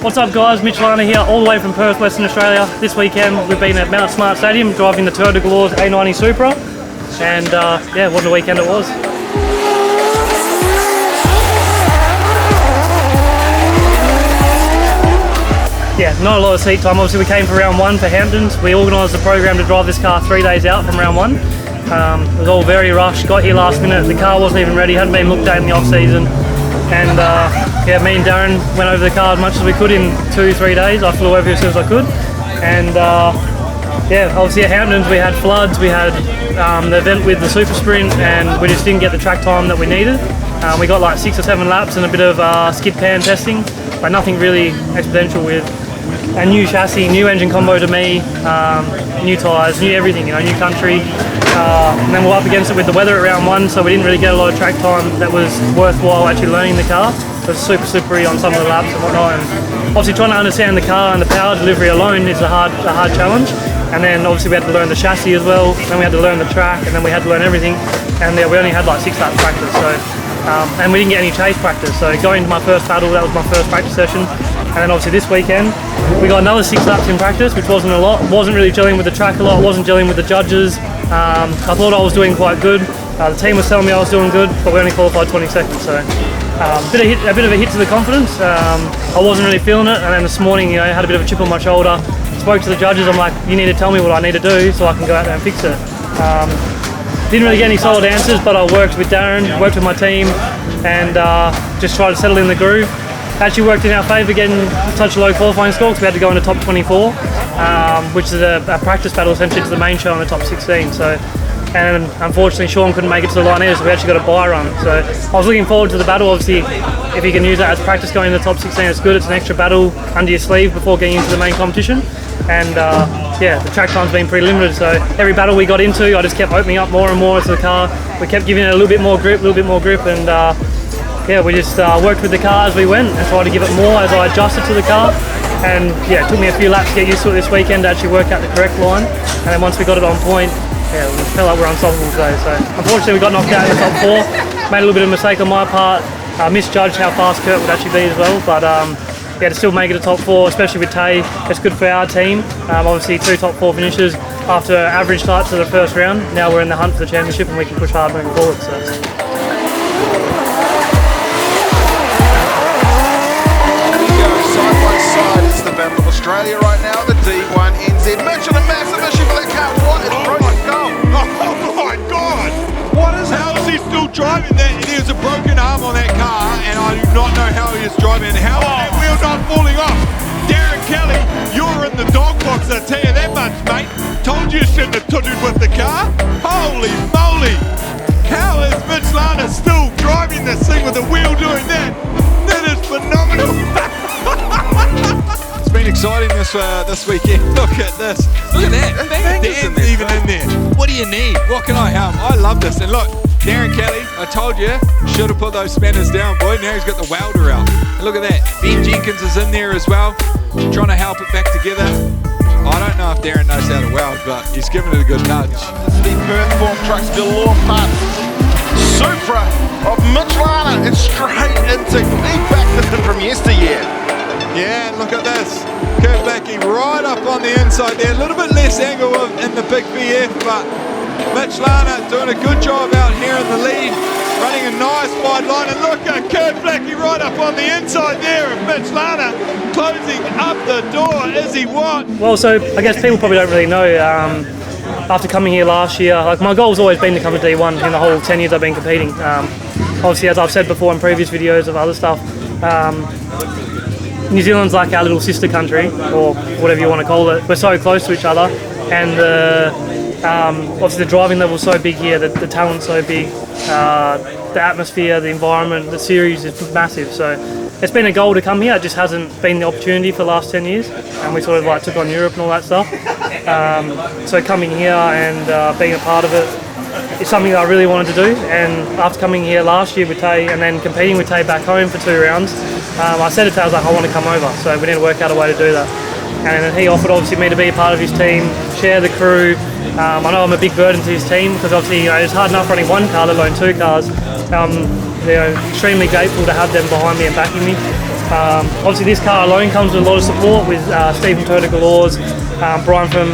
What's up guys, Mitch Larner here, all the way from Perth, Western Australia. This weekend we've been at Mount Smart Stadium driving the Toyota Galore's A90 Supra, and yeah, what a weekend it was. Yeah, not a lot of seat time. Obviously we came for round one for Hamptons. We organised the program to drive this car 3 days out from round one. It was all very rushed, got here last minute, the car wasn't even ready, hadn't been looked at in the off season. And yeah, me and Darren went over the car as much as we could in 2-3 days. I flew over as soon as I could. And yeah, obviously at Hamptons we had floods, we had the event with the Super Sprint, and we just didn't get the track time that we needed. We got like 6 or 7 laps and a bit of skid pan testing, but nothing really exponential with a new chassis, new engine combo to me, new tyres, new everything, you know, new country. And then we're up against it with the weather at round one, so we didn't really get a lot of track time that was worthwhile actually learning the car. It was super slippery on some of the laps and whatnot, and obviously trying to understand the car and the power delivery alone is a hard challenge. And then obviously we had to learn the chassis as well, then we had to learn the track, and then we had to learn everything. And yeah, we only had like 6 laps practice, so and we didn't get any chase practice. So going into my first battle, that was my first practice session. And then obviously this weekend, we got another 6 laps in practice, which wasn't a lot. Wasn't really gelling with the track a lot, wasn't gelling with the judges. I thought I was doing quite good. The team was telling me I was doing good, but we only qualified 22nd, so a bit of a hit to the confidence. I wasn't really feeling it, and then this morning, you know, I had a bit of a chip on my shoulder. Spoke to the judges, I'm like, you need to tell me what I need to do so I can go out there and fix it. Didn't really get any solid answers, but I worked with Darren, worked with my team, and just tried to settle in the groove. Actually worked in our favour getting such a low qualifying score, because we had to go into top 24, which is a practice battle essentially to the main show in the top 16. So, and unfortunately Sean couldn't make it to the line either, so we actually got a bye run. So I was looking forward to the battle. Obviously, if you can use that as practice going into the top 16, it's good. It's an extra battle under your sleeve before getting into the main competition. And yeah, the track time's been pretty limited, so every battle we got into, I just kept opening up more and more into the car. We kept giving it a little bit more grip, and yeah, we just worked with the car as we went and tried to give it more as I adjusted to the car. And yeah, it took me a few laps to get used to it this weekend to actually work out the correct line. And then once we got it on point, yeah, we felt like we're unstoppable today. So unfortunately we got knocked out in the top 4. Made a little bit of a mistake on my part. Misjudged how fast Kurt would actually be as well. But yeah, to still make it a top 4, especially with Tay, it's good for our team. Obviously 2 top 4 finishes after average start to the first round. Now we're in the hunt for the championship and we can push hard moving forward. So. It's the battle of Australia right now, the D1NZ. Mention a massive issue for that car. What is broken? Oh my God! How is he still driving that? There's a broken arm on that car, and I do not know how he is driving. How is that wheel not falling off? Darren Kelly, you're in the dog box, I tell you that much, mate. Told you shouldn't have tooted with the car. Holy moly! How is Mitch Larner still driving this thing with the wheel doing that? That is phenomenal! It's been exciting this weekend. Look at this. Look at that. Dan's even in there. What do you need? What can I help? I love this. And look, Darren Kelly, I told you, should have put those spanners down, boy. Now he's got the welder out. And look at that. Ben Jenkins is in there as well, trying to help it back together. I don't know if Darren knows how to weld, but he's giving it a good nudge. The Perth Form Trucks Galore Parts Supra of Mitch Larner. It's straight into feedback from yesteryear. Yeah, and look at this. Kurt Blackie right up on the inside there. A little bit less angle in the big VF, but Mitch Larner doing a good job out here in the lead. Running a nice wide line, and look at Kurt Blackie right up on the inside there of Mitch Larner, closing up the door. Is he what? Well, so I guess people probably don't really know, after coming here last year, like my goal's always been to come to D1 in the whole 10 years I've been competing. Obviously, as I've said before in previous videos of other stuff, New Zealand's like our little sister country, or whatever you want to call it. We're so close to each other, and obviously the driving level's so big here, the talent's so big, the atmosphere, the environment, the series is massive. So it's been a goal to come here. It just hasn't been the opportunity for the last 10 years, and we sort of like took on Europe and all that stuff. So coming here and being a part of it is something that I really wanted to do. And after coming here last year with Tay and then competing with Tay back home for 2 rounds, I said to Tay, I was like, I want to come over, so we need to work out a way to do that. And he offered obviously me to be a part of his team, share the crew. I know I'm a big burden to his team because obviously, you know, it's hard enough running 1 car, let alone 2 cars. You know, extremely grateful to have them behind me and backing me. Obviously this car alone comes with a lot of support with Steve from Toyota Galore's, Brian from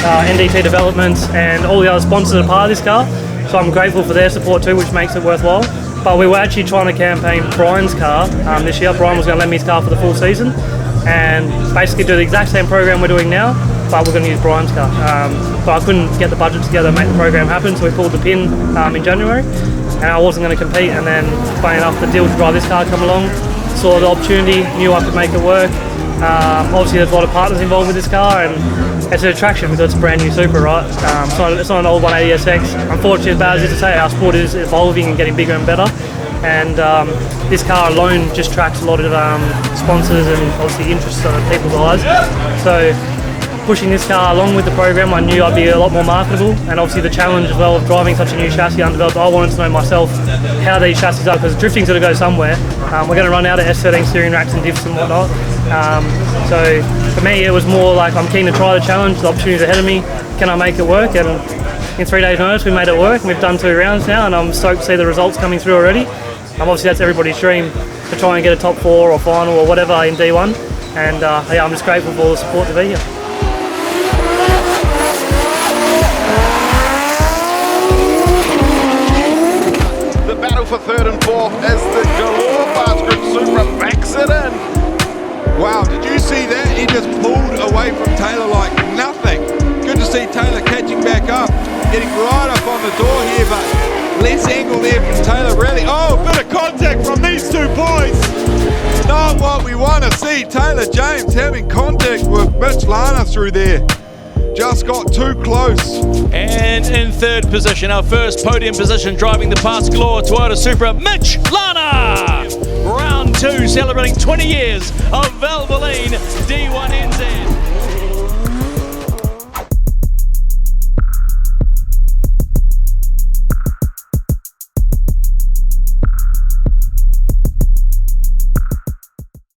NDT Development, and all the other sponsors that are part of this car. So I'm grateful for their support too, which makes it worthwhile. But we were actually trying to campaign Brian's car this year. Brian was going to lend me his car for the full season and basically do the exact same program we're doing now, but we're going to use Brian's car. But I couldn't get the budget together to make the program happen, so we pulled the pin in January, and I wasn't going to compete. And then, funny enough, the deal to drive this car come along, saw the opportunity, knew I could make it work. Obviously there's a lot of partners involved with this car, and it's an attraction because it's a brand new Supra, right? It's not an old 180 SX. Unfortunately, as bad as it is to say, our sport is evolving and getting bigger and better, and this car alone just attracts a lot of sponsors and obviously interest in people's eyes. So pushing this car along with the program, I knew I'd be a lot more marketable, and obviously the challenge as well of driving such a new chassis undeveloped. I wanted to know myself how these chassis are, because drifting's got to go somewhere. We're going to run out of S13 steering racks and diffs and whatnot. So for me it was more like I'm keen to try the challenge, the opportunities ahead of me, can I make it work? And in 3 days notice we made it work, and we've done 2 rounds now, and I'm stoked to see the results coming through already. Obviously that's everybody's dream, to try and get a top 4 or final or whatever in D1, and yeah, I'm just grateful for all the support to be here. The battle for 3rd and 4th as the Galore Parts Group Supra backs it in. Wow, did you see that? He just pulled away from Taylor like nothing. Good to see Taylor catching back up, getting right up on the door here, but less angle there from Taylor, really. Oh, a bit of contact from these two boys. Not what we want to see. Taylor James having contact with Mitch Larner through there. Just got too close. And in 3rd position, our first podium position, driving the Parts Galore Toyota Supra, Mitch Larner. Round 2, celebrating 20 years of Zealand D1NZ.